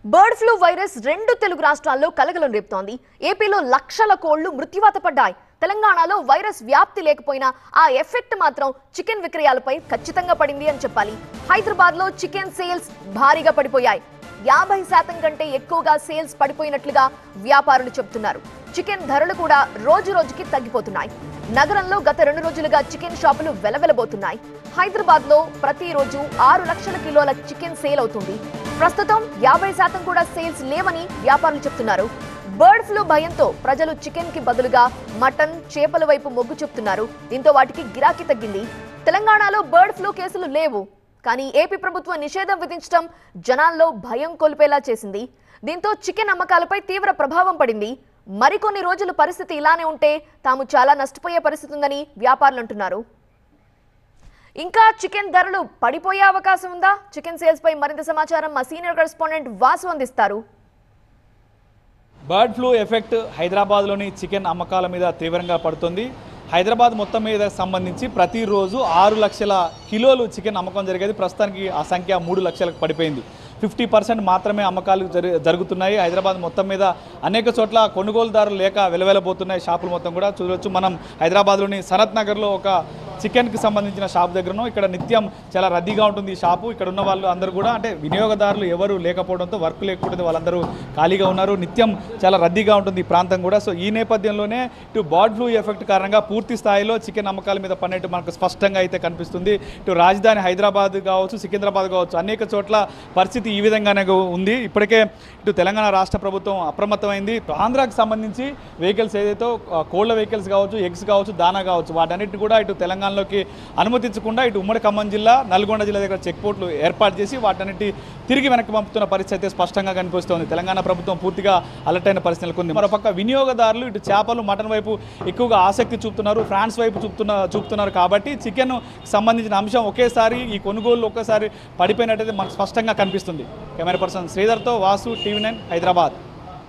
Bird flu virus రెండు తెలుగు రాష్ట్రాల్లో కలకలం రేపుతోంది. ఏపీలో లక్షల కోళ్లు మృత్యువాత పడ్డాయి. తెలంగాణలో వైరస్ వ్యాప్తి లేకపోయినా ఆ ఎఫెక్ట్ మాత్రం చికెన్ విక్రయాలపై ఖచ్చితంగా పడింది అని చెప్పాలి. హైదరాబాద్లో చికెన్ సేల్స్ భారీగా పడిపోయాయి. 50% కంటే ఎక్కువగా సేల్స్ పడిపోయినట్లుగా వ్యాపారులు చెబుతున్నారు. చికెన్ ధరలు కూడా రోజు రోజుకి తగ్గిపోతున్నాయి. నగరంలో గత 2 రోజులుగా చికెన్ షాపులు వెలవెలబోతున్నాయి. హైదరాబాద్ లో ప్రతిరోజు 6 లక్షల కిలోల చికెన్ సేల్ అవుతుంది. ప్రస్తుతం 50% కూడా సేల్స్ లేవని వ్యాపారులు చెప్తున్నారు. బర్డ్ ఫ్లూ భయంతో ప్రజలు చికెన్ కి బదులుగా మటన్, చేపల వైపు మొగ్గు చూపుతున్నారు. దీంతో వాటికి గిరాకీ తగ్గింది. తెలంగాణలో బర్డ్ ఫ్లూ కేసులు లేవు, కానీ ఏపీ ప్రభుత్వం నిషేధం విధించడం జనాల్లో భయం కొల్పేలా చేసింది. దీంతో చికెన్ అమ్మకాలపై తీవ్ర ప్రభావం పడింది. మరికొన్ని రోజులు పరిస్థితి ఇలానే ఉంటే తాము చాలా నష్టపోయే పరిస్థితి ఉందని వ్యాపారులు అంటున్నారు. ఇంకా చికెన్ ధరలు పడిపోయే అవకాశం ఉందా? చికెన్ సేల్స్ పై మరింత సమాచారం మా సీనియర్ కరెస్పాండెంట్ వాసు అందిస్తారు. బర్డ్ ఫ్లూ ఎఫెక్ట్ హైదరాబాద్లోని చికెన్ అమ్మకాల మీద తీవ్రంగా పడుతుంది. హైదరాబాద్ మొత్తం మీద సంబంధించి ప్రతిరోజు 6 లక్షల కిలోలు చికెన్ అమ్మకం జరిగేది. ప్రస్తుతానికి ఆ సంఖ్య 3 లక్షలకు పడిపోయింది. 50% మాత్రమే అమ్మకాలు జరుగుతున్నాయి. హైదరాబాద్ మొత్తం మీద అనేక చోట్ల కొనుగోలుదారులు లేక వెలవెలబోతున్నాయి. షాపులు మొత్తం కూడా చూడవచ్చు. మనం హైదరాబాద్లోని సనత్ నగర్లో ఒక చికెన్కి సంబంధించిన షాప్ దగ్గరను ఇక్కడ నిత్యం చాలా రద్దీగా ఉంటుంది ఈ షాపు. ఇక్కడ ఉన్న వాళ్ళు అందరూ కూడా అంటే వినియోగదారులు ఎవరు లేకపోవడంతో, వర్క్ లేకపోవడంతో వాళ్ళందరూ ఖాళీగా ఉన్నారు. నిత్యం చాలా రద్దీగా ఉంటుంది ఈ ప్రాంతం కూడా. సో ఈ నేపథ్యంలోనే ఇటు బర్డ్ ఫ్లూ ఎఫెక్ట్ కారణంగా పూర్తి స్థాయిలో చికెన్ అమ్మకాల మీద పడినట్టు మనకు స్పష్టంగా అయితే కనిపిస్తుంది. ఇటు రాజధాని హైదరాబాద్ కావచ్చు, సికింద్రాబాద్ కావచ్చు, అనేక చోట్ల పరిస్థితి ఈ విధంగానే ఉంది. ఇప్పటికే ఇటు తెలంగాణ రాష్ట్ర ప్రభుత్వం అప్రమత్తమైంది. ఆంధ్రాకి సంబంధించి వెహికల్స్ ఏదైతే కోళ్ల వెహికల్స్ కావచ్చు, ఎగ్స్ కావచ్చు, దానా కావచ్చు, వాటన్నిటిని కూడా ఇటు తెలంగాణలోకి అనుమతించకుండా ఇటు ఉమ్మడి ఖమ్మం జిల్లా, నల్గొండ జిల్లా దగ్గర చెక్ పోర్టులు ఏర్పాటు చేసి వాటన్నిటి తిరిగి వెనక్కి పంపుతున్న పరిస్థితి అయితే స్పష్టంగా కనిపిస్తోంది. తెలంగాణ ప్రభుత్వం పూర్తిగా అలర్ట్ అయిన పరిస్థితి నెలకొంది. మరోపక్క వినియోగదారులు ఇటు చేపలు, మటన్ వైపు ఎక్కువగా ఆసక్తి చూపుతున్నారు, ఫ్రాన్స్ వైపు చూపుతున్నారు. కాబట్టి చికెన్ సంబంధించిన అంశం ఒకేసారి ఈ కొనుగోలు ఒకేసారి పడిపోయినట్టయితే మనకు స్పష్టంగా కనిపిస్తుంది. కెమెరా పర్సన్ శ్రీధర్తో వాసు, TV9 హైదరాబాద్.